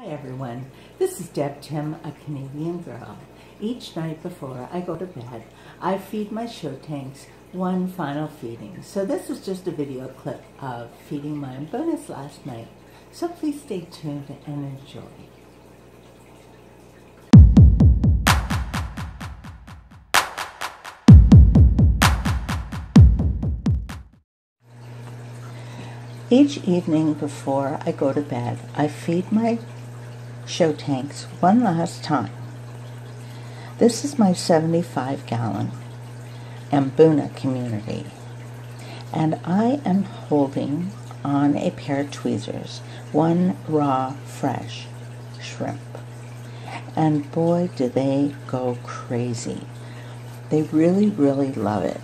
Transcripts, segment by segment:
Hi everyone, this is Deb Tim, a Canadian girl. Each night before I go to bed, I feed my show tanks one final feeding. So this was just a video clip of feeding my Mbunas last night. So please stay tuned and enjoy. Each evening before I go to bed, I feed my show tanks one last time. This is my 75-gallon Mbuna community, and I am holding on a pair of tweezers, one raw, fresh shrimp. And boy, do they go crazy. They really, really love it.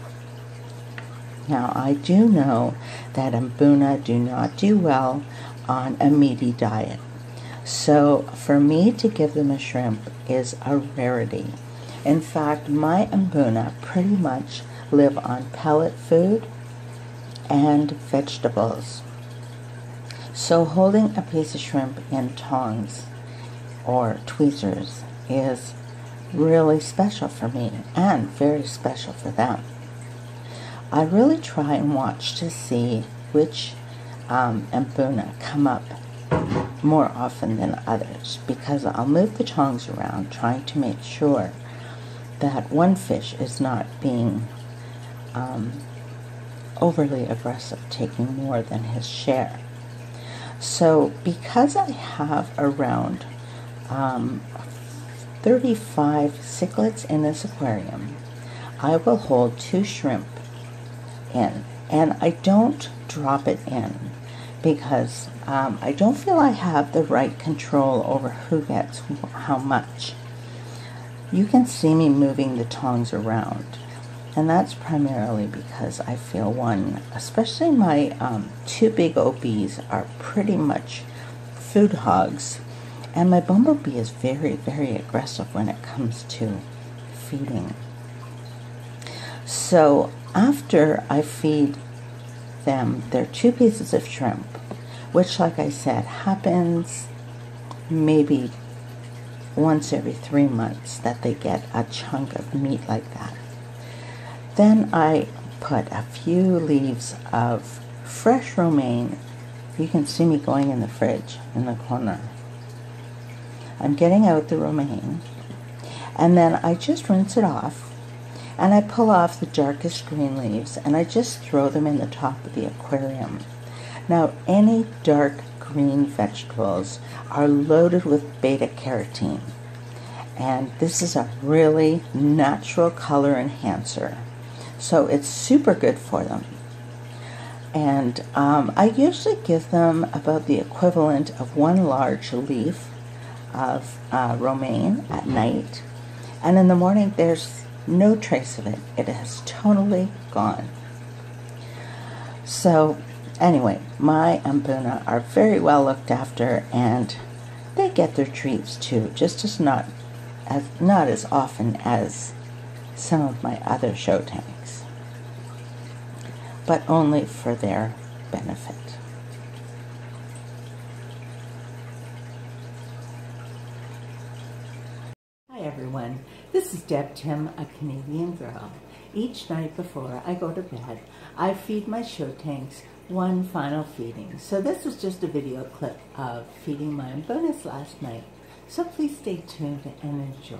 Now, I do know that Mbuna do not do well on a meaty diet. So for me to give them a shrimp is a rarity. In fact, my Mbuna pretty much live on pellet food and vegetables. So holding a piece of shrimp in tongs or tweezers is really special for me and very special for them. I really try and watch to see which Mbuna come up more often than others, because I'll move the tongs around trying to make sure that one fish is not being overly aggressive, taking more than his share. So because I have around 35 cichlids in this aquarium, I will hold 2 shrimp in, and I don't drop it in because I don't feel I have the right control over who gets how much. You can see me moving the tongs around, and that's primarily because I feel one, especially my 2 big OBs are pretty much food hogs, and my bumblebee is very, very aggressive when it comes to feeding. So after I feed them their 2 pieces of shrimp, which, like I said, happens maybe once every 3 months that they get a chunk of meat like that, then I put a few leaves of fresh romaine. You can see me going in the fridge in the corner. I'm getting out the romaine, and then I just rinse it off, and I pull off the darkest green leaves, and I just throw them in the top of the aquarium. Now, any dark green vegetables are loaded with beta-carotene, and this is a really natural color enhancer, so it's super good for them. And I usually give them about the equivalent of 1 large leaf of romaine at night, and in the morning there's no trace of it. It has totally gone. So anyway, my Mbuna are very well looked after, and they get their treats too, just as not as often as some of my other show tanks, but only for their benefit. Hi everyone, this is Deb Tim, a Canadian girl. Each night before I go to bed, I feed my show tanks one final feeding. So this was just a video clip of feeding my Mbunas last night. So please stay tuned and enjoy.